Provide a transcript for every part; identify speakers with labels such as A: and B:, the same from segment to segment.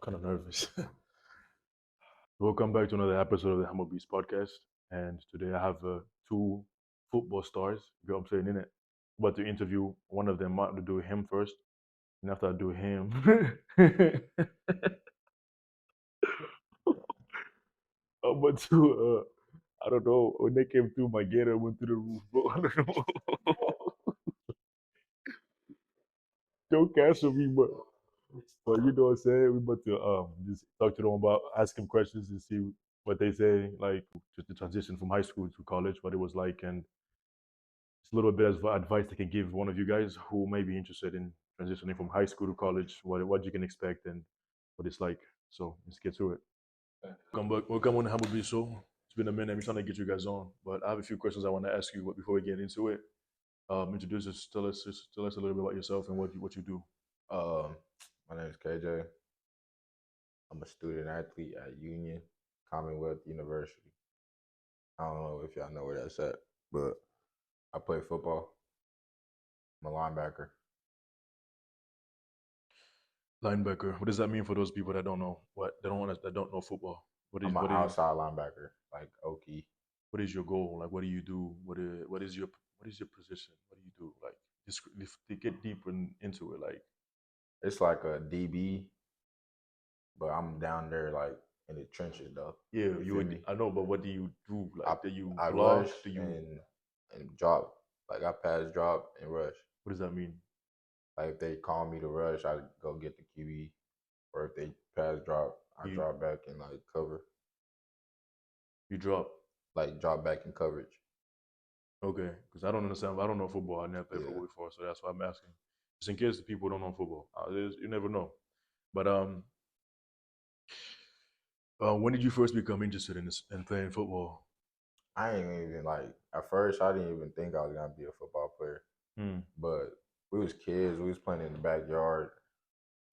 A: kind of nervous. Welcome back to another episode of the Humble Beast podcast. And today I have two football stars. You know what I'm saying, innit? About to interview one of them. I'm about to do him first. And after I do him, I'm about to, I don't know, when they came through, my gator went through the roof, bro. I don't know. Don't cancel me, but you know what I'm saying? We about to just talk to them about, ask them questions and see what they say, like just the transition from high school to college, what it was like, and it's a little bit of advice they can give one of you guys who may be interested in transitioning from high school to college, what you can expect and what it's like. So let's get to it. Welcome on the Humble Bee Show. It's been a minute. I'm trying to get you guys on, but I have a few questions I want to ask you before we get into it. Introduce us, tell us a little bit about yourself and what you do.
B: Um, my name is KJ. I'm a student athlete at Union Commonwealth University. I don't know if y'all know where that's at, but I play football. I'm a linebacker.
A: Linebacker. What does that mean for those people that don't know that don't know football?
B: I'm an outside linebacker, like Okie.
A: What is your goal? Like, what do you do? What is your position? What do you do? Like, just to get deeper into it. Like,
B: It's like a DB, but I'm down there like in the trenches though.
A: yeah,
B: You
A: you
B: feel
A: would.
B: me?
A: I know, but what do you do?
B: I
A: Like, do you
B: I rush
A: block? Do you?
B: and drop. Like I pass, drop, and rush.
A: What does that mean?
B: Like if they call me to rush, I go get the QB, or if they pass, drop, I
A: You
B: drop back and like cover,
A: you drop.
B: like drop back in coverage.
A: Okay, because I don't understand. I don't know football. I never played
B: Yeah.
A: football before, so that's why I'm asking. Just in case the people don't know football, you never know. But when did you first become interested in playing football?
B: I ain't even like at first I didn't even think I was gonna be a football player.
A: Hmm.
B: But we was kids, we was playing in the backyard.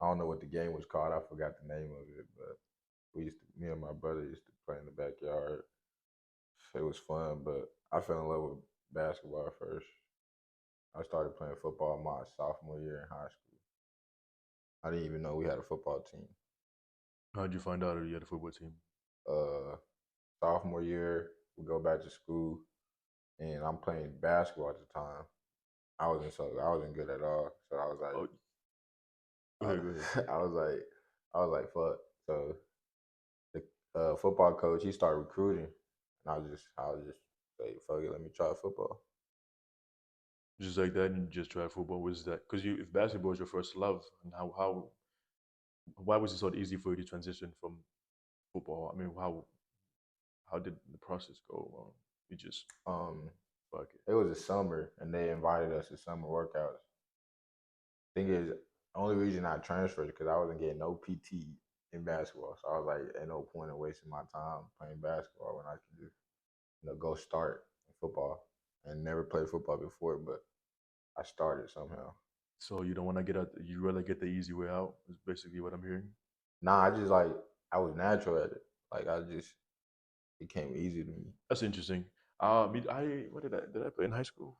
B: I don't know what the game was called. I forgot the name of it, but me and my brother used to play in the backyard. It was fun, but I fell in love with basketball first. I started playing football my sophomore year in high school. I didn't even know we had a football team.
A: How did you find out that you had a football team?
B: Uh, Sophomore year, we go back to school, and I'm playing basketball at the time. I wasn't good at all. So I was like,
A: Oh, go ahead, go ahead.
B: I was like, fuck. So the football coach, he started recruiting, and I was just like, fuck it, let me try football.
A: Just like that, and you just try football. Was that because you, if basketball is your first love, and why was it so easy for you to transition from football? I mean, how did the process go? You just
B: Um,
A: fuck it.
B: it was a summer, and they invited us to summer workouts. Thing is, the only reason I transferred is because I wasn't getting no PT in basketball, so I was like, ain't no point in wasting my time playing basketball when I can just go start in football. And never played football before, but I started somehow.
A: So you don't want to get out. You rather get the easy way out. Is basically what I'm hearing.
B: Nah, I just like I was natural at it. Like it came easy to me.
A: That's interesting. I what did I play in high school?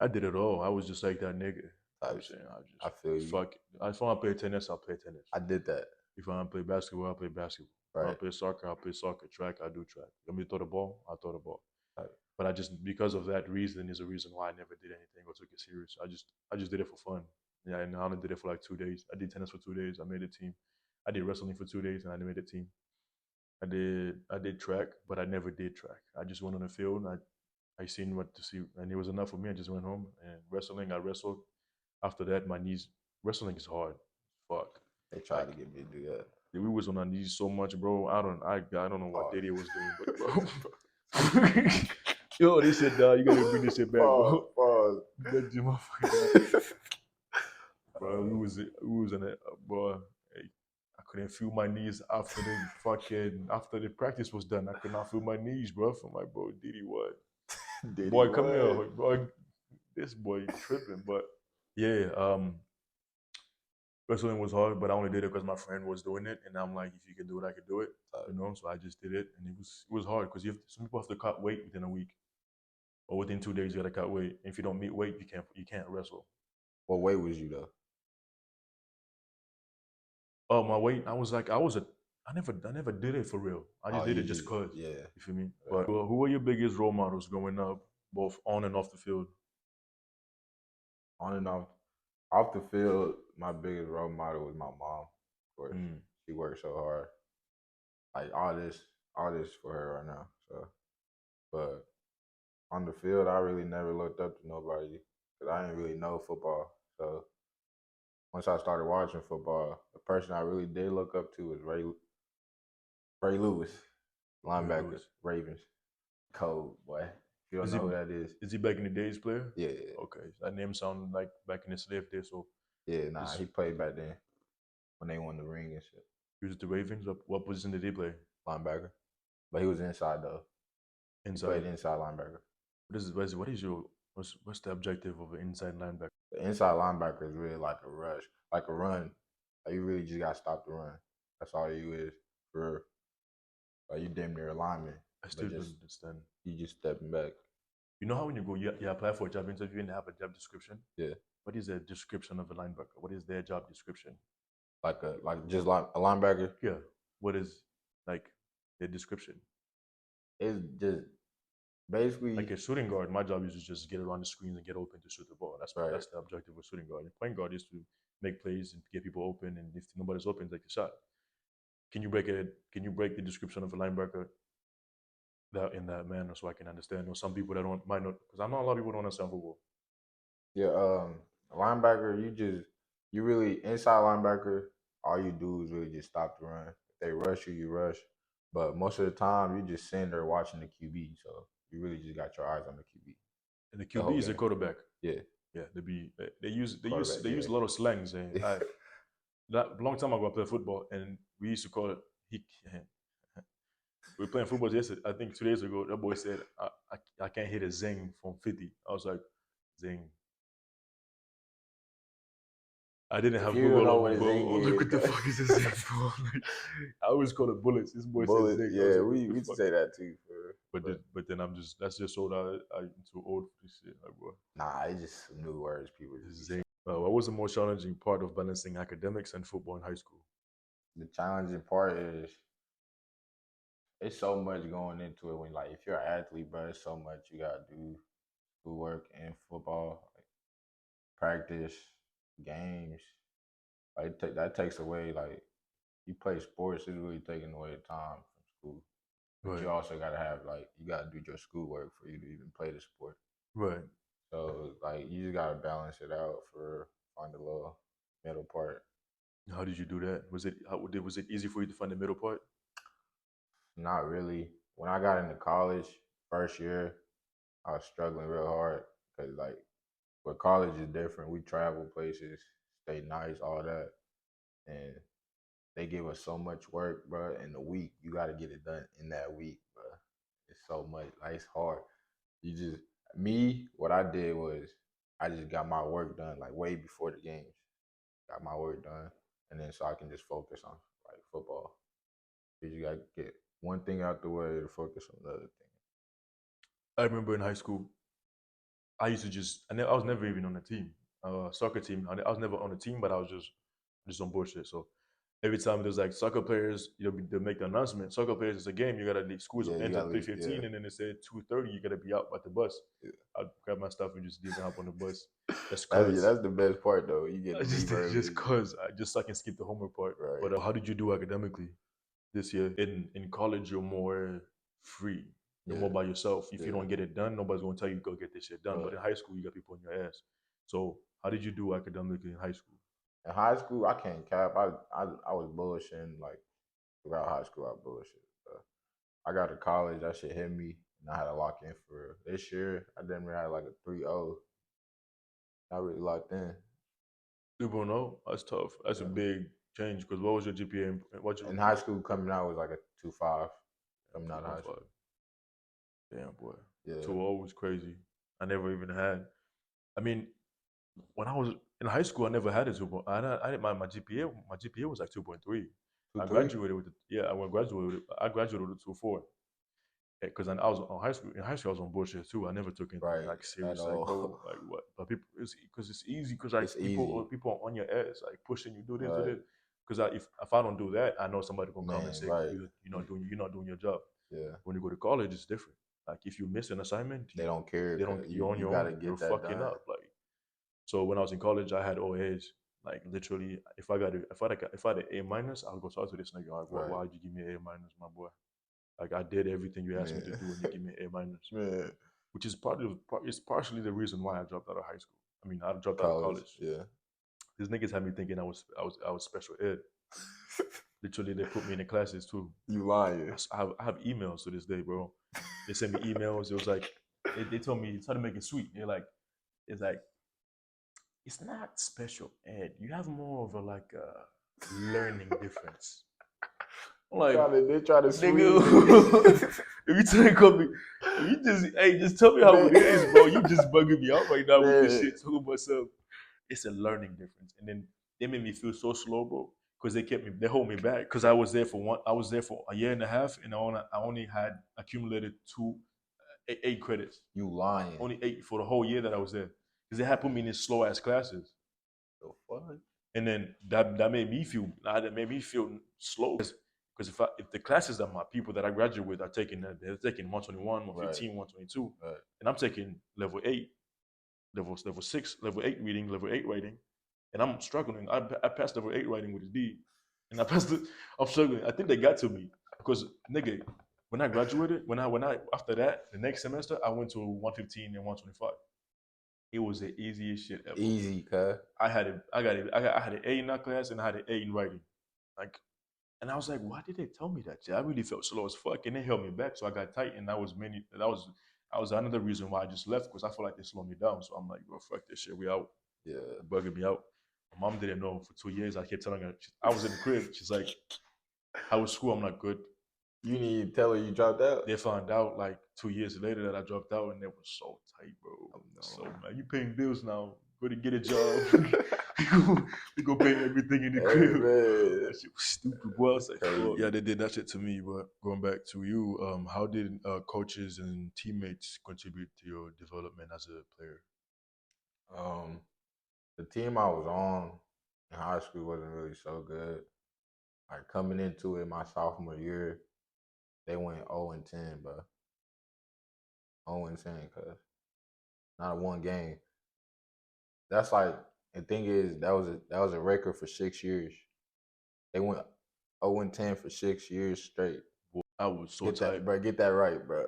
A: I did it all. I was just like that nigga. I
B: Type
A: was saying
B: shit.
A: I
B: I
A: just
B: feel you.
A: fuck it. If I want to play tennis, I'll play tennis.
B: I did that.
A: If I want to play basketball, I'll play basketball. If I
B: Right.
A: want to play soccer, I'll play soccer. Track, I do track. Let me throw the ball, I'll throw the ball.
B: Right.
A: But I just because of that reason is a reason why I never did anything or took it serious. I just did it for fun. Yeah, and I only did it for like 2 days. I did tennis for 2 days. I made a team. I did wrestling for 2 days and I made a team. I did track, but I never did track. I just went on the field. I seen what to see, and it was enough for me. I just went home and wrestling. I wrestled. After that, my knees. Wrestling is hard. Fuck.
B: They tried
A: Like
B: to get me to do that.
A: we was on our knees so much, bro. I don't know what
B: Pause.
A: Diddy was doing, but bro. Yo, they said, you gotta bring this shit back,
B: Pause.
A: bro.
B: Pause.
A: That motherfucker, bro. We was in it, bro. Hey, I couldn't feel my knees after the practice was done. I could not feel my knees, bro. I'm like, bro, Diddy, what?
B: Diddy
A: Boy, come here,
B: what?
A: boy. This boy tripping, but yeah, wrestling was hard, but I only did it because my friend was doing it, and I'm like, if you can do it, I can do it, you know. So I just did it, and it was hard because some people have to cut weight within a week or within 2 days. You got to cut weight. And if you don't meet weight, you can't wrestle.
B: What weight was you though?
A: Oh, my weight. I never did it for real. I just
B: Oh,
A: did
B: you
A: it just
B: just
A: cause.
B: yeah.
A: You feel me?
B: Yeah.
A: But who were your biggest role models growing up, both on and off the field?
B: On and off the field, my biggest role model was my mom. Of course,
A: Mm.
B: she worked so hard. Like all this for her right now. So, but on the field, I really never looked up to nobody because I didn't really know football. So once I started watching football, the person I really did look up to was Ray Lewis,
A: Ray
B: linebacker,
A: Lewis.
B: Ravens. Cold boy. If you don't
A: Is
B: know
A: he
B: who that
A: is he back in the days player?
B: yeah,
A: Okay, that name sound like back in the slave days. So
B: yeah. Nah,
A: is
B: he played back then when they won the ring and shit.
A: he was the Ravens? What position did he play?
B: Linebacker, but he was inside though. He played
A: Inside.
B: inside linebacker.
A: What's the objective of an inside linebacker?
B: The inside linebacker is really like a rush, like a run. Like you really just gotta stop the run. That's all you is for real. Like you damn near a lineman,
A: I
B: but
A: still don't
B: just
A: understand.
B: you just stepping back.
A: You know how when you apply for a job interview and they have a job description?
B: Yeah,
A: What is the description of a linebacker? What is their job description?
B: like just like a linebacker.
A: Yeah. What is like their description?
B: It's just basically
A: Like a shooting guard, my job is to just get around the screens and get open to shoot the ball.
B: right.
A: That's the objective of shooting guard. And point guard is to make plays and get people open, and if nobody's open, take the shot. Can you break it? Can you break the description of a linebacker that in that manner so I can understand? Or some people that don't might not, because I know a lot of people don't understand football.
B: Yeah, linebacker. You really inside linebacker. All you do is really just stop the run. If they rush you, you rush. But most of the time, you just sitting there watching the QB. So you really just got your eyes on the QB
A: And the
B: the
A: QB
B: whole
A: is a
B: game.
A: quarterback.
B: Yeah,
A: Yeah,
B: quarterback.
A: they use a
B: Yeah.
A: lot of slangs. And that long time ago I played football and we used to call it he. We were playing football yesterday. I think 2 days ago. That boy said, I can't hit a zing from 50." I was like, "Zing." I didn't
B: If
A: have
B: you don't
A: Google
B: know
A: on
B: what
A: me,
B: a
A: bro.
B: zing
A: Look
B: is,
A: what the fuck is a zing, bro? Like, I always call it bullets. This boy said
B: bullet.
A: zing. I was
B: Yeah,
A: like, what
B: we
A: the
B: used to
A: fuck?
B: say that too.
A: But then that's just so that I'm too old for this shit, like, bro.
B: Nah, it's just some new words people just be
A: Zing.
B: saying.
A: What was the most challenging part of balancing academics and football in high school?
B: The challenging part is it's so much going into it when like if you're an athlete, bro, it's so much you gotta do schoolwork and football, like practice, games. Like that takes away like you play sports, it's really taking away time from school. But
A: Right,
B: you also gotta have like you gotta do your schoolwork for you to even play the sport.
A: right.
B: So like you just gotta balance it out for find a little middle part.
A: How did you do that? Was it easy for you to find the middle part?
B: Not really. When I got into college, first year, I was struggling real hard because like, but college is different. We travel places, stay nice, all that, and they give us so much work, bro. In a week, you got to get it done in that week, bro. It's so much. Like it's hard. You just me. What I did was I just got my work done like way before the games. Got my work done, and then so I can just focus on like football. You got to get one thing out the way to focus on the other thing.
A: I remember in high school, I used to I was never even on a team, soccer team. I was never on a team, but I was just on bullshit. So every time there's like soccer players, they make the announcement. Soccer players is a game. You gotta leave schools
B: Yeah, you
A: ends
B: gotta
A: at three
B: leave. Yeah,
A: fifteen, and then they said 2:30. You gotta be out at the bus.
B: yeah.
A: I'd grab my stuff and just didn't hop on the bus. Just
B: Yeah,
A: cause.
B: that's the best part though. You get
A: I
B: to leave early.
A: just cause I just so I can skip the homework part.
B: Right.
A: But how did you do academically this year? In college, you're more free. You're more
B: Yeah.
A: by yourself. If you
B: Yeah.
A: don't get it done, nobody's gonna tell you go get this shit done. But
B: Right.
A: in high school, you got people on your ass. So how did you do academically in high school?
B: In high school, I can't cap. I was bullshitting like throughout high school. I bullshit. I got to college. That shit hit me, and I had to lock in for this year. I didn't really had like a 3.0. I really locked in.
A: 2.0, that's tough. That's a
B: Yeah.
A: big change. Because what was your GPA? What
B: In high school, coming out was like a 2.5. Coming out of high
A: 2.5?
B: school.
A: Damn, boy.
B: Yeah.
A: 2.0 was crazy. I never even had. I mean, when I was in high school, I never had a 2. My GPA. My GPA was like 2.3. I
B: 2.3.
A: graduated with I graduated with a 2.4. Because I was on high school. In high school, I was on bullshit too. I never took anything
B: Right.
A: like
B: At
A: serious. Like,
B: all.
A: bro, like what? But people, because it's easy. Because like
B: It's easy.
A: people are on your ass, like pushing you do this, do
B: Right.
A: this. because if I don't do that, I know somebody gonna come and
B: Man,
A: say
B: right.
A: you're not doing your job.
B: Yeah.
A: When you go to college, it's different. Like if you miss an assignment,
B: They don't care.
A: they don't. You're on
B: You
A: your
B: got to
A: own. You're
B: get that
A: fucking
B: done.
A: up. Like so, when I was in college, I had OAs. Like literally, if I had an A minus, I'll go talk to this nigga. Like,
B: Right.
A: why'd you give me an A minus, my boy? Like I did everything you asked me to
B: Man.
A: do, and you give me an A minus,
B: Man.
A: which is partially the reason why I dropped out of high school. I mean, I dropped out of
B: College.
A: college.
B: Yeah.
A: These niggas had me thinking I was special ed. Literally, they put me in the classes too.
B: You lying.
A: I have emails to this day, bro. They sent me emails. It was like they told me try to make it sweet. They're like, it's like it's not special ed. You have more of a like a learning difference. I'm like,
B: They try to
A: nigga, if you tell me, just tell me how
B: Man.
A: it is, bro. You just bugging me out right now with this
B: Man.
A: shit. Talking myself, it's a learning difference, and then they made me feel so slow, bro, because they hold me back, because I was there for a year and a half, and I only had accumulated eight credits,
B: You lying.
A: only 8 for the whole year that I was there, because they had put me in these slow ass classes.
B: The fuck?
A: And then that made me feel slow, because if the classes that my people that I graduate with are taking, they're taking 121, 115,
B: Right.
A: 122,
B: Right.
A: and I'm taking level 8, level 6, level 8 reading, level 8 writing, and I'm struggling. I passed level 8 writing with a D, and I'm struggling. I think they got to me because nigga, when I graduated, when I after that the next semester I went to 115 and 125. It was the easiest shit ever.
B: Easy, cuz.
A: I had it. I had an A in that class, and I had an A in writing. Like, and I was like, why did they tell me that? Yeah, I really felt slow as fuck, and they held me back, so I got tight, and that was another reason why I just left, because I felt like they slowed me down. So I'm like, bro, fuck this shit. We out.
B: Yeah.
A: Bugging me out. My mom didn't know for 2 years. I kept telling her. I was in the crib. She's like, how was school? I'm not good.
B: You need to tell her you dropped out.
A: They found out like 2 years later that I dropped out, and they were so tight, bro.
B: Oh, no.
A: So man, you paying bills now. Go to get a job. we go pay everything in the crib.
B: Man.
A: That shit was stupid. Boy, I was like,
B: Crazy.
A: yeah, they did that shit to me. But going back to you, how did coaches and teammates contribute to your development as a player?
B: The team I was on in high school wasn't really so good. Like coming into it my sophomore year, they went 0-10, bro. 0-10, cuz not a one game. That's like the thing is that was a record for 6 years. They went 0-10 for 6 years straight.
A: Boy, I was so
B: Get
A: tight.
B: that, bro. Get that right, bro.
A: I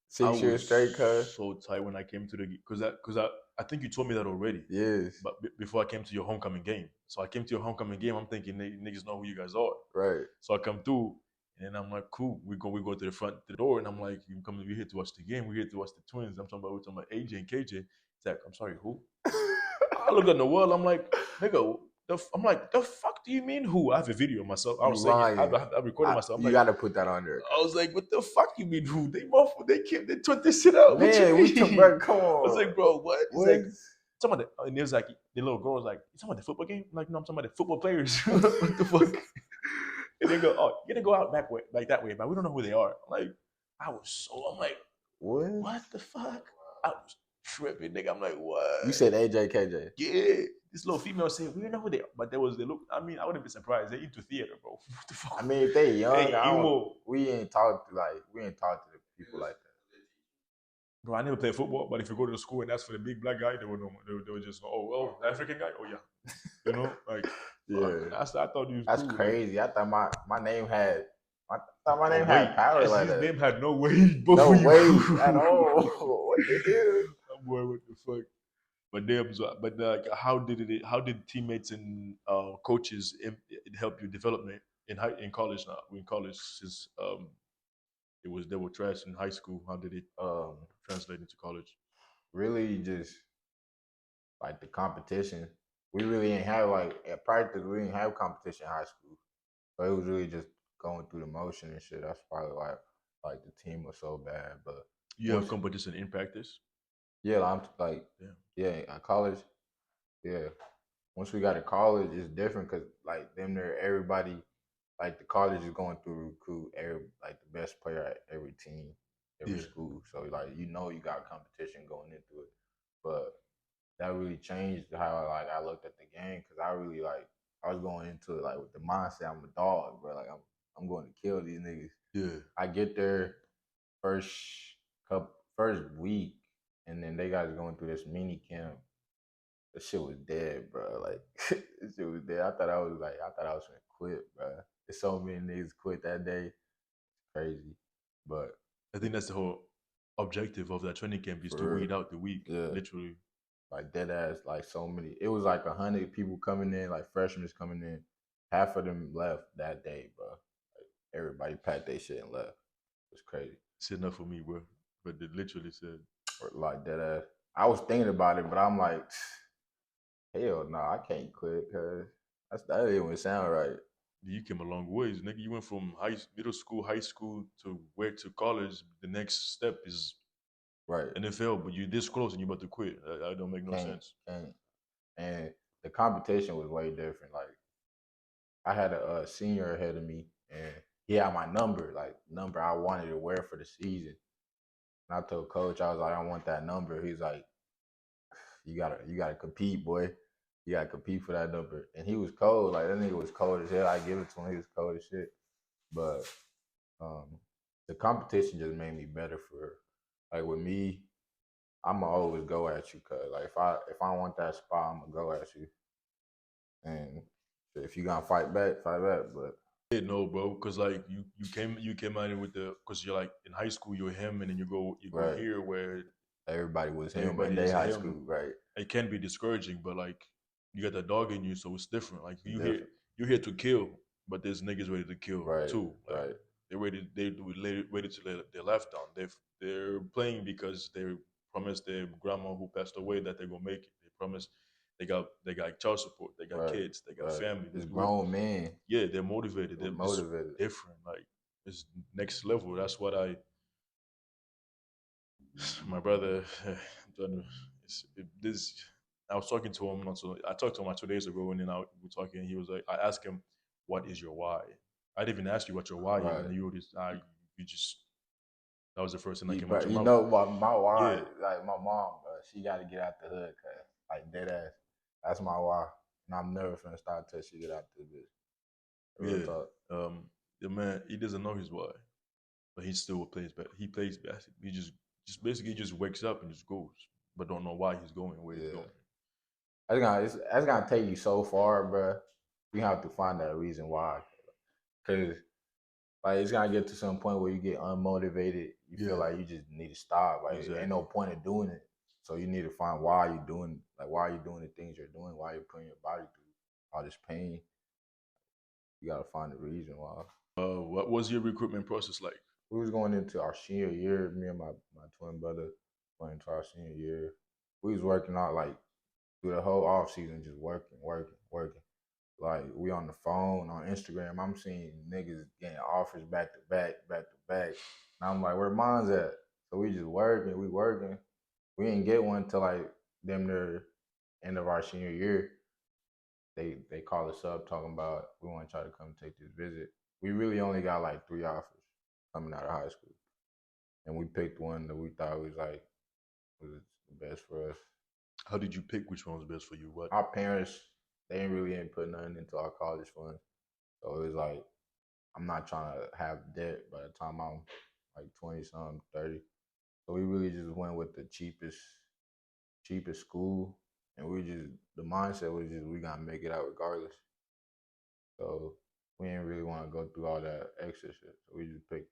B: 6 years
A: was
B: straight, cuz.
A: so tight when I came to the because I think you told me that already.
B: Yes.
A: But before I came to your homecoming game, so I came to your homecoming game. I'm thinking niggas know who you guys are.
B: Right.
A: So I come through, and I'm like, cool. We go to the door, and I'm like, you coming? We here to watch the game. We here to watch the Twins. We're talking about AJ and KJ. He's like, I'm sorry, who? I look at the wall. I'm like, nigga. I'm like, the fuck do you mean who? I have a video of myself. I was saying, I recorded myself.
B: You gotta put that on there.
A: I was like, what the fuck you mean who? They took this shit out.
B: Man,
A: what you mean?
B: bro, come on.
A: I was like, bro, what? He's
B: What?
A: like, and it was like the little girl was like, you talking about the football game? I'm like, no, I'm talking about the football players. What the fuck? And they go, oh, you're gonna go out back way, like that way, but we don't know who they are. Like, I'm like, what the fuck? I was tripping, nigga. I'm like, what?
B: You said AJ, KJ.
A: Yeah. This little female said, we don't know who they are. But they look, I mean, I wouldn't be surprised. They're into theater, bro. What the fuck?
B: I mean, if they young,
A: Hey,
B: we ain't talk to the people like that.
A: Bro, I never played football, but if you go to the school and ask for the big black guy, they would just go, oh, the African guy? Oh, yeah. You know? Like,
B: yeah.
A: I thought you was
B: That's
A: cool,
B: crazy.
A: Like,
B: I thought my name had had power like that.
A: His name had no weight, bro.
B: No weight at all. What the hell?
A: Boy, what the fuck? But how did teammates and coaches help your development in college now? In college, since they were trash in high school, how did it translate into college?
B: Really, just like the competition. We really ain't have at practice. We didn't have competition in high school, so it was really just going through the motion and shit. That's probably why like the team was so bad. But
A: you have competition in practice.
B: Yeah, I'm like, at college, yeah. Once we got to college, it's different because like everybody, like the college is going through recruit like the best player at every team, every school. So like you got competition going into it, but that really changed how like I looked at the game because I really I was going into it like with the mindset I'm a dog, bro. Like I'm going to kill these niggas.
A: Yeah.
B: I get there first first week, and then they guys going through this mini camp. The shit was dead, bro. Like this shit was dead. I thought I was gonna quit, bro. There's so many niggas quit that day. Crazy, but
A: I think that's the whole objective of that training camp is
B: For
A: to
B: real.
A: weed out the weak,
B: Yeah.
A: literally.
B: like dead ass, like so many. It was like 100 people coming in, like freshmen coming in. Half of them left that day, bro. Like everybody packed their shit and left. It was crazy.
A: It's enough for me, bro. But they literally said,
B: Or like dead ass. I was thinking about it, but I'm like, hell no, I can't quit because that didn't even sound right.
A: you came a long ways, nigga. You went from middle school, high school to where to college. The next step is
B: Right.
A: NFL, but you this close and you about to quit. That don't make no sense.
B: Can't. And the competition was way different. Like I had a senior ahead of me, and he had my number, like number I wanted to wear for the season. And I told coach, I was like, I don't want that number. He's like, you gotta compete, boy. You gotta compete for that number. And he was cold. Like that nigga was cold as hell. I give it to him. He was cold as shit. But um, the competition just made me better for like with me. I'ma always go at you, cause like if I want that spot, I'ma go at you. And if you gonna fight back, fight back. But
A: Yeah, no, bro, because like you came out with the because you're like in high school you're him and then you go
B: right,
A: here where
B: everybody was him in
A: everybody
B: their
A: is
B: high
A: him.
B: school, right?
A: It can be discouraging, but like you got that dog in you, so it's different. Like
B: Different.
A: you're here to kill, but there's niggas ready to kill
B: Right,
A: too. Like,
B: right.
A: they're ready to lay their life down. They're playing because they promised their grandma who passed away that they're gonna make it. They promised they got child support, they got
B: Right,
A: kids, they got
B: right.
A: family.
B: It's grown men.
A: Yeah, they're motivated.
B: They're
A: They're
B: motivated.
A: It's different. Like it's next level. That's what my brother. This I was talking to him. Also, I talked to him like 2 days ago, and then we were talking. He was like, I asked him, "What is your why?" I didn't even ask you what your why is,
B: Right.
A: and you just that was the first thing that came
B: But
A: out your
B: you
A: mouth.
B: know, my why,
A: Yeah.
B: like my mom, bro, she got to get out the hood, cause like dead ass. That's my why, and I'm never finna stop till she get out the bitch. Real
A: Yeah.
B: talk.
A: The man, he doesn't know his why, but he still plays. He plays basketball. He just basically just wakes up and just goes, but don't know why he's going, where he's
B: Yeah.
A: going.
B: That's gonna take you so far, bro. You have to find that reason why, cause like it's gonna get to some point where you get unmotivated. You
A: Yeah.
B: feel like you just need to stop. Like
A: Exactly.
B: ain't no point in doing it. So you need to find why you doing, like why you doing the things you're doing, why you're putting your body through all this pain. You gotta find the reason why.
A: What was your recruitment process like?
B: We was going into our senior year. Me and my twin brother going into our senior year. We was working out like through the whole off season, just working. Like we on the phone, on Instagram, I'm seeing niggas getting offers back to back. And I'm like, where mine's at? So we just working, we working. We didn't get one till like damn near end of our senior year. They called us up talking about we want to try to come take this visit. We really only got like 3 offers coming out of high school, and we picked one that we thought was the best for us.
A: How did you pick which one was best for you? What?
B: Our parents, they ain't put nothing into our college funds, so it was like I'm not trying to have debt by the time I'm like 20 something, 30. So we really just went with the cheapest school, and the mindset was just we gotta make it out regardless. So we didn't really want to go through all that extra shit. So we just picked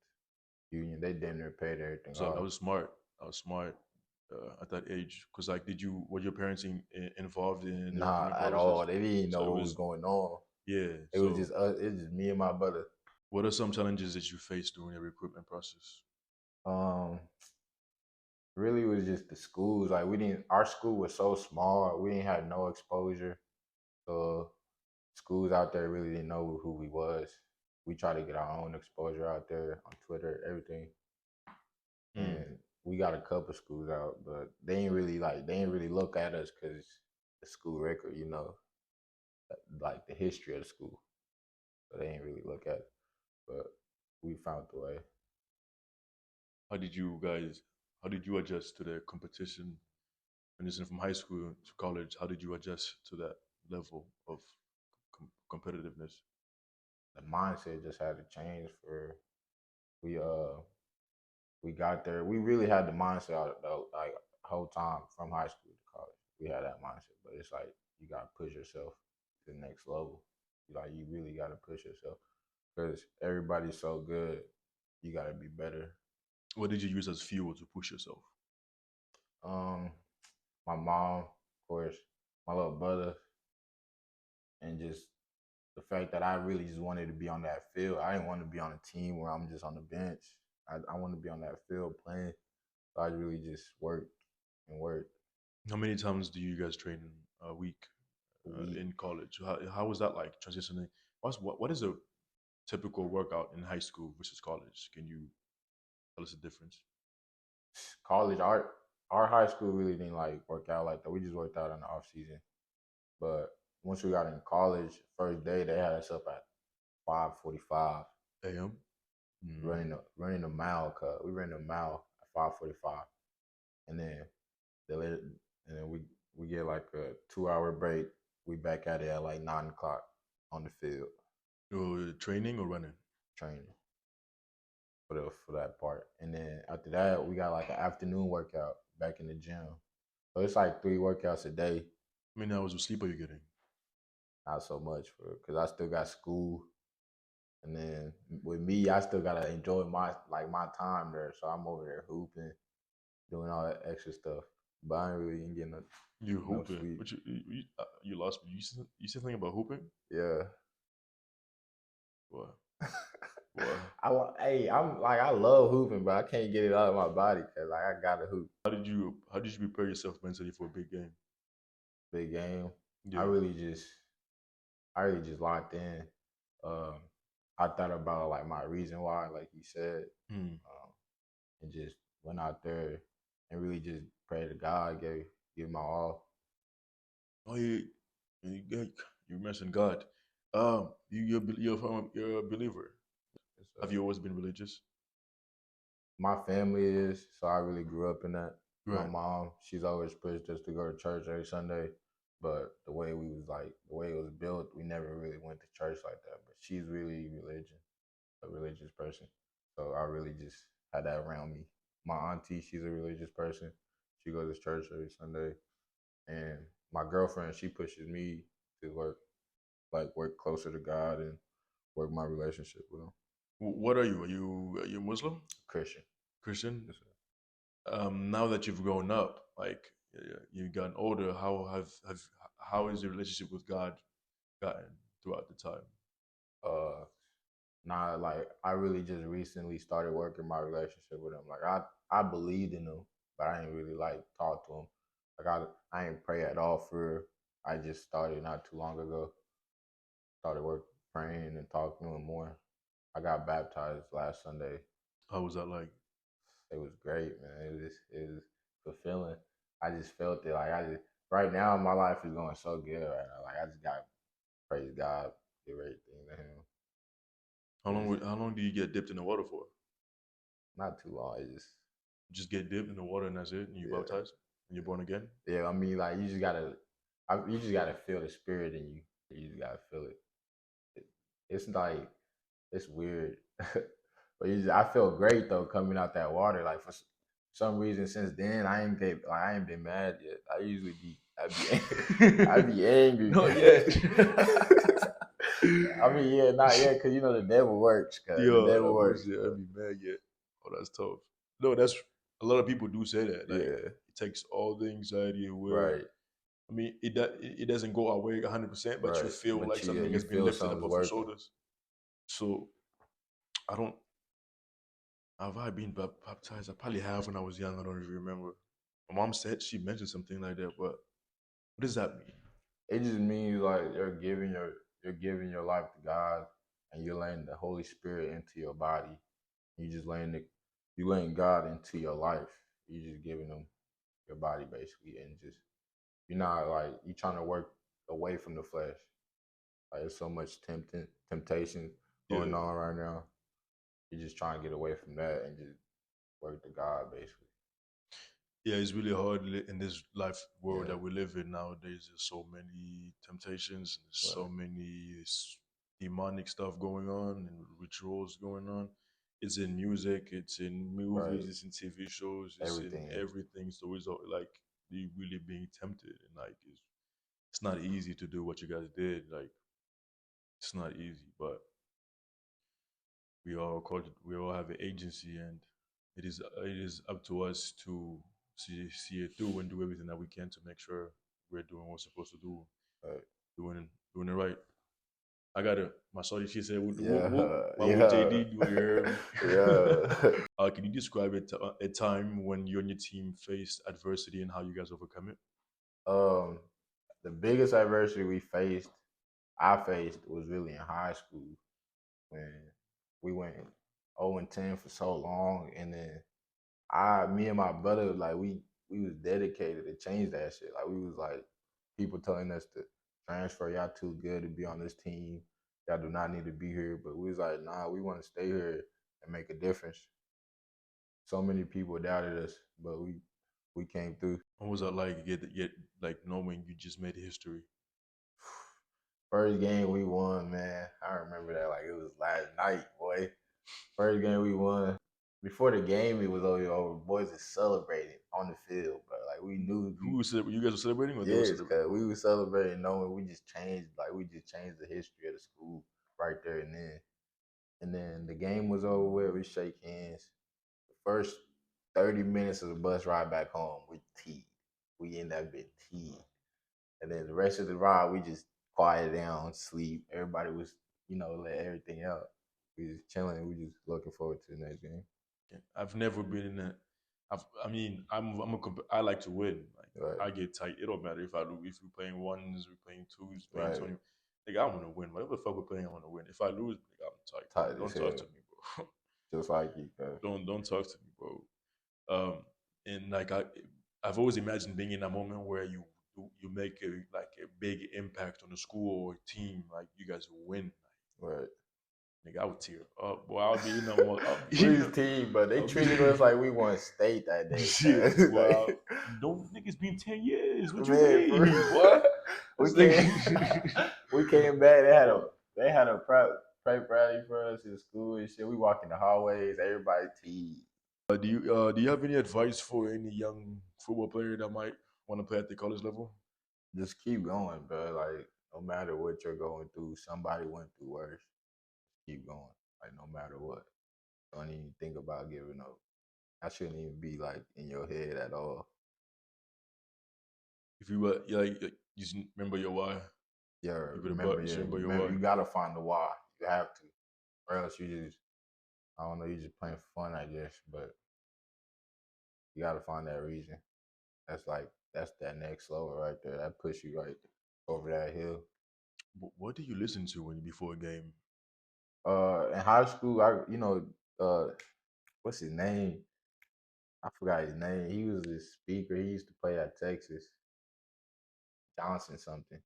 B: Union. They damn near paid everything
A: So
B: off.
A: that was smart. I was smart at that age. Cause like, were your parents involved in the
B: Nah,
A: recruitment
B: at
A: process?
B: all. They didn't
A: So
B: know what was going on.
A: Yeah.
B: It was just us. It was just me and my brother.
A: What are some challenges that you faced during the recruitment process?
B: Really was just the schools. Like our school was so small. We didn't have no exposure. So schools out there really didn't know who we was. We tried to get our own exposure out there on Twitter, everything. And we got a couple schools out, but they ain't really look at us because the school record, like the history of the school. So they ain't really look at it. But we found the way.
A: How did you adjust to the competition? When from high school to college, how did you adjust to that level of competitiveness?
B: The mindset just had to change for we we got there. We really had the mindset like whole time from high school to college. We had that mindset, but it's like you gotta push yourself to the next level. Like you really gotta push yourself because everybody's so good. You gotta be better.
A: What did you use as fuel to push yourself?
B: Um, my mom, of course, my little brother, and just the fact that I really just wanted to be on that field. I didn't want to be on a team where I'm just on the bench. I want to be on that field playing. So I really just worked and worked
A: How many times do you guys train a week
B: a week.
A: in college? How was that like transitioning? What is a typical workout in high school versus college? Can you tell us the difference?
B: College, our high school really didn't like work out like that. We just worked out in the off season. But once we got in college, first day they had us up at 5:45
A: AM?
B: running a mile. Cause we ran a mile at 5:45, and then they let it, and then we get like a 2 hour break. We back at it at like 9 o'clock on the field
A: Training or running?
B: training for that part. And then after that, we got like an afternoon workout back in the gym. So it's like 3 workouts a day.
A: How many hours of sleep are you getting?
B: Not so much for because I still got school, and then with me, I still gotta enjoy my time there. So I'm over there hooping, doing all that extra stuff. But I ain't really ain't getting
A: You
B: no
A: hooping?
B: sleep.
A: But you lost. You said something about hooping?
B: Yeah.
A: What? What?
B: Hey, I'm like I love hooping, but I can't get it out of my body because like I gotta hoop.
A: How did you prepare yourself mentally for a big game?
B: Big game. I
A: Yeah.
B: really just I really just locked in. Um, I thought about like my reason why, like you said,
A: Hmm.
B: and just went out there and really just prayed to God, give my all.
A: Oh, you mentioned God. You're a believer.
B: Yes,
A: Have
B: sir.
A: you always been religious?
B: My family is, so I really grew up in that. My
A: Right.
B: mom, she's always pushed us to go to church every Sunday, but the way it was built, we never really went to church like that. But she's really a religious person. So I really just had that around me. My auntie, she's a religious person. She goes to church every Sunday. And my girlfriend, she pushes me to work closer to God and work my relationship with him.
A: What are you? Are you Muslim?
B: Christian.
A: Christian?
B: Yes, sir.
A: Now that you've grown up, like you've gotten older, how is your relationship with God gotten throughout the time?
B: Uh Nah, like I really just recently started working my relationship with him. Like I believed in him, but I ain't really like talk to him. Like I ain't pray at all for real. I just started not too long ago. Started work praying and talking to him more. I got baptized last Sunday.
A: How was that like?
B: It was great, man. It was fulfilling. I just felt it. Like I just right now my life is going so good right now. Like I just got praise God, give everything to Him. It's
A: How long do you get dipped in the water for?
B: not too long. It just
A: You just get dipped in the water and that's it, and you
B: yeah.
A: baptized, and you're born again.
B: Yeah, I mean, like you just gotta feel the spirit in you. You just gotta feel it. it it's like it's weird, but I feel great though coming out that water. Like for some reason, since then I ain't been mad yet. I'd be angry.
A: Not yet.
B: I mean, yeah, not yet, cause you know the devil works. Cause the
A: Yo,
B: devil
A: that
B: works.
A: means yeah,
B: But
A: I'd be mad yet. Oh, that's tough. No, that's a lot of people do say that. Like
B: yeah,
A: it takes all the anxiety away.
B: right,
A: I mean, it doesn't go away 100%, but you
B: right.
A: feel
B: But
A: like something
B: you
A: has been
B: feel
A: lifted
B: something's
A: up off your
B: working.
A: shoulders. So I don't. Have I been baptized? I probably have when I was young. I don't even remember. My mom said she mentioned something like that, but what does that mean?
B: It just means like you're giving your life to God, and you're letting the Holy Spirit into your body. You just you letting God into your life. You just giving Him your body basically, and just you're not like you trying to work away from the flesh. Like there's so much temptation going
A: Yeah.
B: on right now. You're just trying to get away from that and just work to God basically.
A: Yeah, it's really hard in this life world
B: Yeah,
A: that we live in nowadays. There's so many temptations, and there's so
B: right,
A: many demonic stuff going on and rituals going on. It's in music, it's in movies,
B: right.
A: it's in TV shows, it's in
B: Everything.
A: everything. So it's like you really being tempted, and like it's not easy to do what you guys did. Like it's not easy, but we all have an agency, and it is up to us to see it through and do everything that we can to make sure we're doing what we're supposed to do,
B: Right.
A: doing it right. I got it. My sorry, she said, whoop, whoop, whoop.
B: Yeah,
A: Why would
B: yeah,
A: JD do it? You heard me?
B: yeah.
A: Can you describe a time when you and your team faced adversity and how you guys overcome it?
B: um, the biggest adversity I faced, was really in high school when we went 0-10 for so long, and then me and my brother, like we was dedicated to change that shit. Like we was like people telling us to transfer, y'all too good to be on this team. Y'all do not need to be here. But we was like, nah, we want to stay here and make a difference. So many people doubted us, but we came through.
A: What was that like? Get like knowing you just made history.
B: First game we won, man. I remember that like it was last night, boy. First game we won. Before the game, it was over. Boys are celebrating on the field, but like we knew
A: Who was you guys were celebrating, or they were
B: yes,
A: celebrating?
B: cause we were celebrating knowing we just changed the history of the school right there and then. And then the game was over with. We shake hands. The first 30 minutes of the bus ride back home, we teed. We end up being teed. And then the rest of the ride, we just quiet down, sleep. Everybody was, let everything out. We just chilling. We just looking forward to the next game.
A: Yeah. I've never been in a. I mean, I like to win. Like
B: Right,
A: I get tight. It don't matter if I lose. If we're playing ones, we're playing twos, playing
B: right.
A: 20. Like I want to win. Whatever the fuck we're playing, I want to win. If I lose, like, I'm tight.
B: Tight as
A: Don't talk
B: hell.
A: to me, bro.
B: Just like you, cuz.
A: Don't talk to me, bro. Um, and like I've always imagined being in a moment where you make a big impact on the school or team. Like you guys win.
B: Right.
A: Nigga, I would tear up. Boy, I'll be in the mo- I'll be
B: We
A: in
B: was
A: the,
B: team, but they
A: I'll be
B: treated us like we won state that day,
A: shit.
B: cuz.
A: Well,
B: Like,
A: don't niggas been 10 years. What you
B: man, for
A: mean? What?
B: we
A: This
B: came
A: nigga.
B: we came back.
A: What?
B: They had a prep rally for us in school and shit. We walk in the hallways, everybody teed.
A: Do you have any advice for any young football player that might want to play at the college level?
B: Just keep going, bro. Like no matter what you're going through, somebody went through worse. Keep going. Like no matter what. Don't even think about giving up. That shouldn't even be like in your head at all.
A: If you were like, you just remember your why.
B: Yeah,
A: You should remember your
B: remember
A: why.
B: you gotta find the why. You have to. Or else you just I don't know, you just playing for fun, I guess. But you gotta find that reason. That's that next level right there. That push you right over that hill.
A: What do you listen to when before a game?
B: In high school, uh what's his name? I forgot his name. He was a speaker. He used to play at Texas. Johnson something.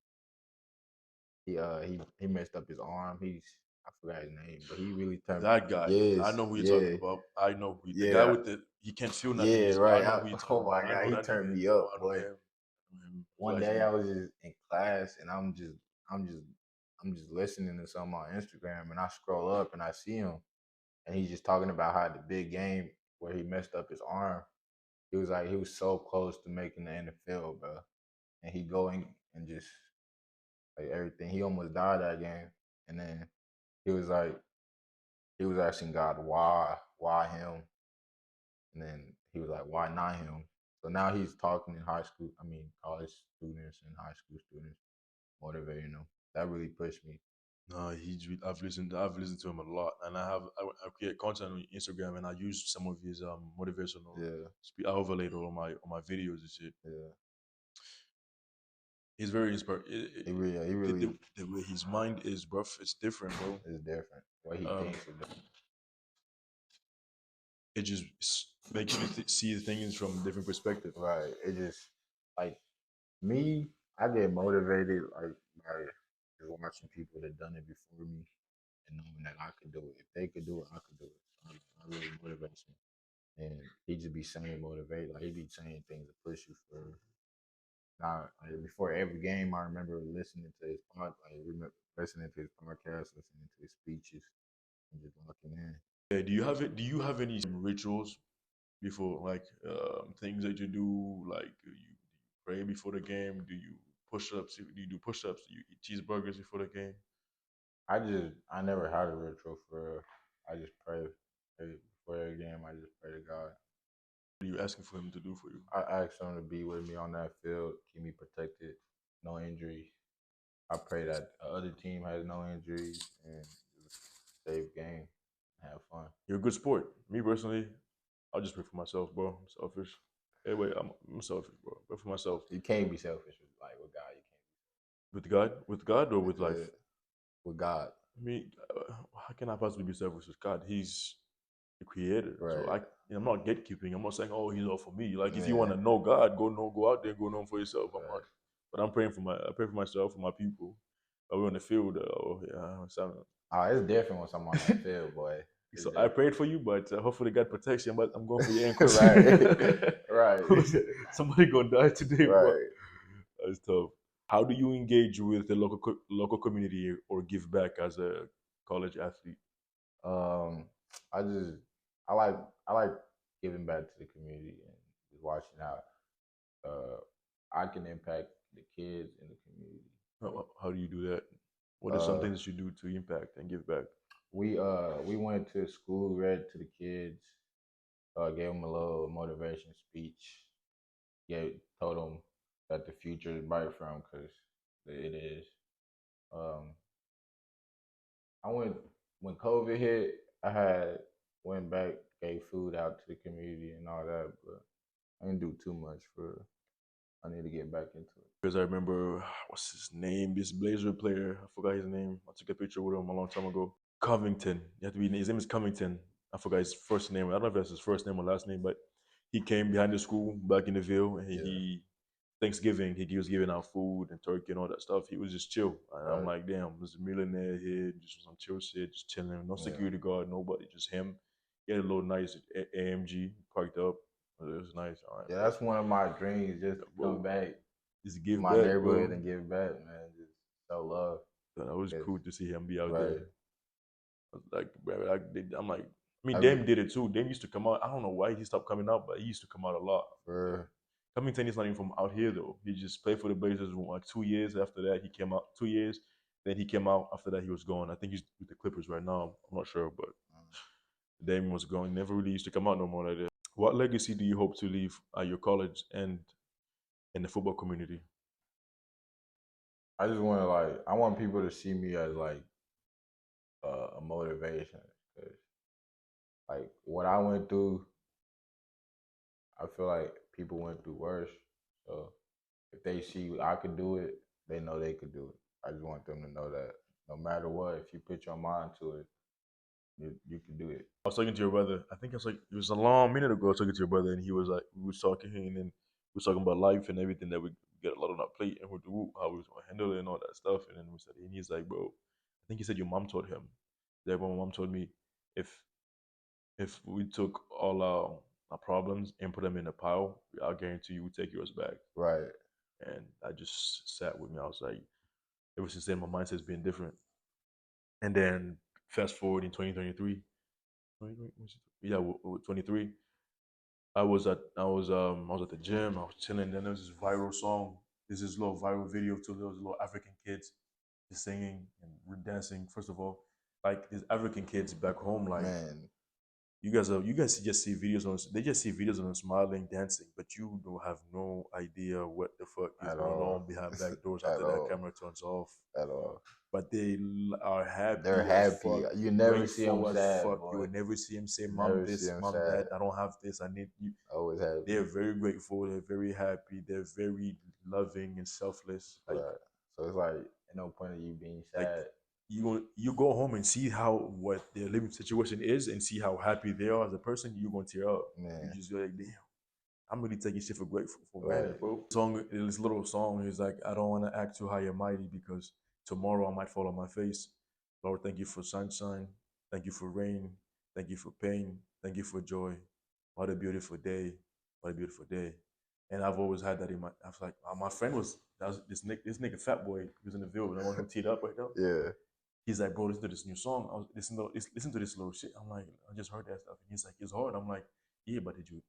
B: He messed up his arm. I forgot his name, but he really turned.
A: That guy. I
B: Yes,
A: know who you're talking
B: yeah,
A: about. I know the guy
B: yeah,
A: with the he can't feel nothing.
B: yeah.
A: I
B: Right.
A: know who you're talking
B: Oh
A: about.
B: my
A: I
B: god,
A: know
B: he
A: that
B: turned
A: nigga.
B: me
A: Oh,
B: up,
A: I know
B: boy.
A: him. I know him. I
B: One
A: forgot his
B: day
A: name.
B: I was just in class and I'm just listening to something on Instagram and I scroll up and I see him and he's just talking about how the big game where he messed up his arm. He was like he was so close to making the NFL, bro. And he going and just like everything. He almost died that game. And then he was like he was asking God why him? And then he was like, why not him? So now he's talking in college students and high school students, motivating them. That really pushed me.
A: No, I've listened to him a lot, and I create content on Instagram, and I use some of his motivational
B: Yeah,
A: I overlaid it on my videos and shit.
B: yeah.
A: He's very inspired.
B: He really
A: The way his mind is, bro, it's different, bro.
B: is different. What he
A: Um,
B: thinks is different.
A: it just makes you see things from a different perspective.
B: Right. It just like me, I get motivated like by just watching people that done it before me and knowing that I could do it. If they could do it, I could do it. So that really motivates me. and he just be saying motivate, like he be saying things to push you for. Now, like, before every game, I remember listening to his listening to his podcast, listening to his speeches, and just locking in.
A: Yeah, do you have it? Do you have any rituals before, like things that you do? Like, do you pray before the game? Do you push-ups? Do you do push-ups? Do you eat cheeseburgers before the game?
B: I never had a ritual for real. I just pray. Before every game. I just pray to God.
A: What are you asking for him to do for you?
B: I ask him to be with me on that field, keep me protected, no injuries. I pray that the other team has no injuries and just save game, have fun.
A: You're a good sport. Me personally, I'll just pray for myself, bro. I'm selfish. Anyway, I'm selfish, bro. Pray for myself.
B: You can't be selfish with God. You
A: With God, or with
B: can't.
A: life?
B: With God.
A: I mean, how can I possibly be selfish with God? He's the creator.
B: Right.
A: So I'm not gatekeeping. I'm not saying, oh, he's all for me. Like, if you
B: Yeah.
A: want to know God, go out there, go know him for yourself. I'm
B: Right.
A: not. But I pray for myself, for my people. We're on the field.
B: It's different when someone on the field, boy.
A: So I prayed for you, but hopefully God protects you. But I'm going for your ankles.
B: Right.
A: Somebody gonna die today, bro.
B: Right.
A: That's tough. How do you engage with the local community or give back as a college athlete?
B: I like giving back to the community and just watching how I can impact the kids in the community.
A: How do you do that? What are some things that you do to impact and give back?
B: We went to school, read to the kids, gave them a little motivation speech, told them that the future is bright for them because it is. I went when COVID hit. I went back, gave food out to the community and all that, but I didn't do too much for. I need to get back into it.
A: Because I remember, what's his name? This Blazer player. I forgot his name. I took a picture with him a long time ago. Covington. His name is Covington. I forgot his first name. I don't know if that's his first name or last name, but he came behind the school back in the Ville, and he Thanksgiving, he was giving out food and turkey and all that stuff. He was just chill. And I'm like, damn, there's a millionaire here, just some chill shit, just chilling. No security guard, nobody, just him. He had a little nice AMG parked up. It was nice. All right,
B: that's one of my dreams, just to come back,
A: just give
B: my
A: back,
B: neighborhood
A: bro.
B: and give back, man. Just show love.
A: That was cool to see him be out
B: Right.
A: there. Like, bro, I'm like, I mean, Dame did it too. Dame used to come out. I don't know why he stopped coming out, but he used to come out a lot. Covington is not even from out here though. He just played for the Blazers like 2 years. After that, he came out 2 years. Then he came out. After that, he was gone. I think he's with the Clippers right now. I'm not sure, but Dame was gone. Never really used to come out no more like that. What legacy do you hope to leave at your college and in the football community?
B: I just want to I want people to see me as like a motivation, because like what I went through, I feel like people went through worse. So if they see I could do it, they know they could do it. I just want them to know that no matter what, if you put your mind to it, you can do it.
A: I was talking to your brother. I think it was a long minute ago. I was talking to your brother, and he was like, we was talking, and then we was talking about life and everything that we get a lot on our plate, and how we was gonna handle it and all that stuff. And then we said, and he's like, bro, I think he said your mom told him. That my mom told me, if we took all our problems and put them in a pile, I guarantee you we take yours back.
B: Right.
A: And that just sat with me. I was like, ever since then, my mindset's been different. And then fast forward in 2023, 23. I was at the gym. I was chilling. And then there was this viral song. There's this little viral video to those little African kids just singing and dancing. First of all, like these African kids back home, like
B: Man.
A: you guys just see videos on. They just see videos of them smiling, dancing, but you don't have no idea what the fuck is going on behind back doors after that camera turns off.
B: At all.
A: But they are happy.
B: They're happy. You never see them sad.
A: You will never see them say, "Mom, this, Mom, that. I don't have this. I need you."
B: Always happy.
A: They're very grateful. They're very happy. They're very loving and selfless. Like,
B: right. So it's like no point of you being sad.
A: Like, you go home and see what their living situation is and see how happy they are as a person, you're gonna tear up.
B: Man.
A: You just go like, damn, I'm really taking shit for granted, bro. This little song is like, I don't want to act too high and mighty because tomorrow I might fall on my face. Lord, thank you for sunshine. Thank you for rain. Thank you for pain. Thank you for joy. what a beautiful day, what a beautiful day. And I've always had that in my. I was like, my friend was this nigga Fat Boy. He was in the video, the one who teed up right now.
B: Yeah.
A: He's like, bro, listen to this new song. I was listen to this little shit. I'm like, I just heard that stuff. And he's like, it's hard. I'm like, yeah, but did you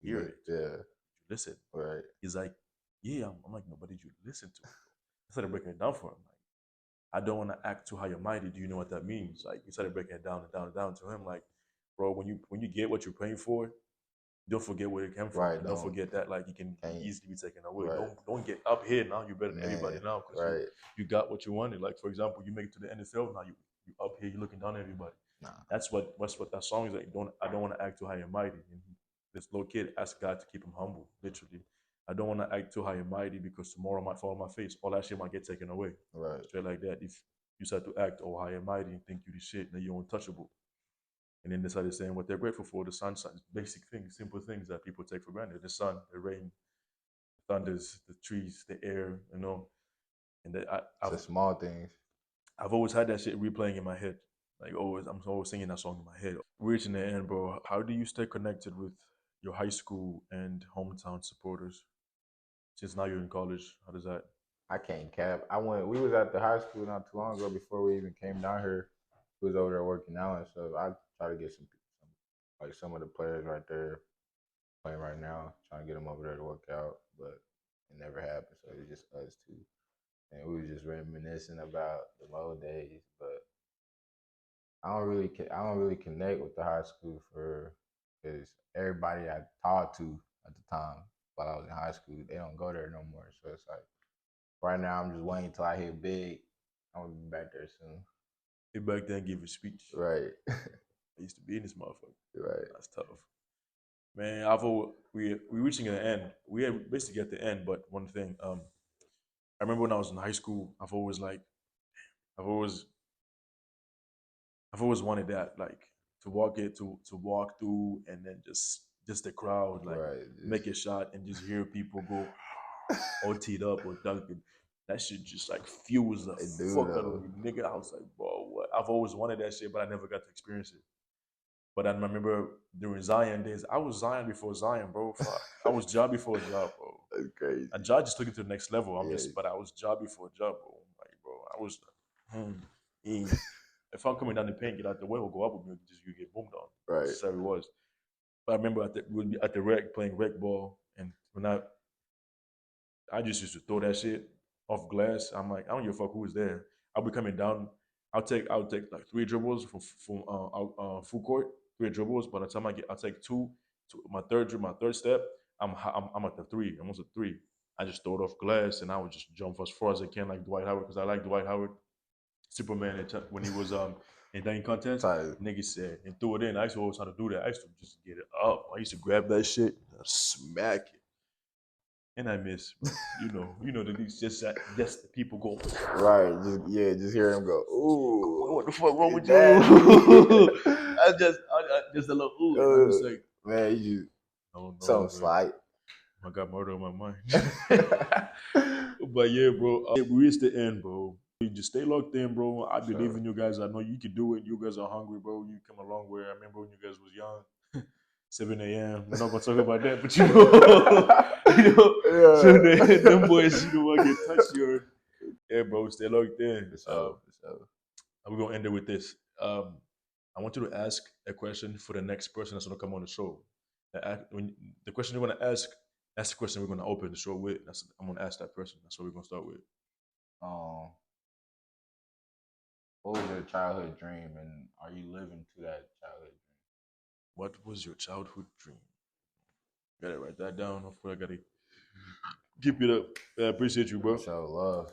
A: hear it?
B: Yeah.
A: Did you listen?
B: Right.
A: He's like, yeah. I'm like, no, but did you listen to it? I started breaking it down for him. Like, I don't want to act too high and mighty. Do you know what that means? Like, he started breaking it down and down and down to him. Like, bro, when you get what you're praying for, don't forget where it came from.
B: Right.
A: Don't forget that like you can easily be taken away.
B: Right.
A: Don't get up here now. You're better than everybody now because
B: Right.
A: you got what you wanted. Like for example, you make it to the NFL now. You up here. You're looking down at everybody.
B: Nah.
A: That's what that song is like. I don't want to act too high and mighty. And this little kid asked God to keep him humble. Literally, I don't want to act too high and mighty because tomorrow might fall on my face. All that shit might get taken away.
B: Right.
A: Straight like that. If you start to act all high and mighty and think you the shit, then you're untouchable. And then they started saying what they're grateful for, the sunshine, basic things, simple things that people take for granted. The sun, the rain, the thunders, the trees, the air, you know. And
B: the small things.
A: I've always had that shit replaying in my head. Like I'm always singing that song in my head. Reaching the end, bro. How do you stay connected with your high school and hometown supporters? Since now you're in college, how does that?
B: I can't cap. We was at the high school not too long ago before we even came down here. We was over there working out and stuff. I try to get some of the players right there playing right now, trying to get them over there to work out, but it never happened. So it's just us two, and we were just reminiscing about the old days. But I don't really connect with the high school because everybody I talked to at the time while I was in high school, they don't go there no more. So it's like right now I'm just waiting till I hit big. I'm gonna be back there soon.
A: Get back there and give a speech.
B: Right.
A: I used to be in this motherfucker.
B: Right.
A: That's tough. Man, we're reaching the end. We are basically at the end, but one thing, I remember when I was in high school, I've always wanted that, like to walk through and then just the crowd, like make a shot and just hear people go all teed up or dunking. That shit just like fuels the fuck out of me, nigga. I was like, bro, what? I've always wanted that shit, but I never got to experience it. But I remember during Zion days, I was Zion before Zion, bro. I was job before job, bro.
B: That's crazy.
A: And job just took it to the next level. But I was job before job, bro. Like, bro, I was. If I'm coming down the paint, get out the way, or go up with me, you get boomed on.
B: Right.
A: That's how it was. But I remember we'd be at the rec playing rec ball, and when I just used to throw that shit off glass. I'm like, I don't give a fuck who is there. I'll be coming down. I'll take like 3 dribbles from full court, 3 dribbles. By the time I'll take two. My third step, I'm at the 3. I'm almost at 3. I just throw it off glass, and I would just jump as far as I can, like Dwight Howard, because I like Dwight Howard, Superman. When he was in dunking contest, niggas said and threw it in. I used to always try to do that. I used to just get it up. I used to grab that shit, and smack it. And I miss, you know, the just the people go
B: right, just hear him go. Ooh,
A: what the fuck wrong with you? I just a little ooh. I'm just like,
B: man, you so slight.
A: I got murder on my mind. But yeah, bro, we reached the end, bro. You just stay locked in, bro. I believe in you guys. I know you can do it. You guys are hungry, bro. You come a long way. I remember when you guys was young. 7 a.m. We're not gonna talk about that, but so them boys, I get touched here. Yeah, bro, stay locked in. We're gonna end it with this. I want you to ask a question for the next person that's gonna come on the show. The question you're gonna ask, that's the question we're gonna open the show with. I'm gonna ask that person. That's what we're gonna start with.
B: What was your childhood dream, and are you living to that childhood dream?
A: What was your childhood dream? Gotta write that down. Of course, I gotta keep it up. I appreciate you, bro.
B: Show love.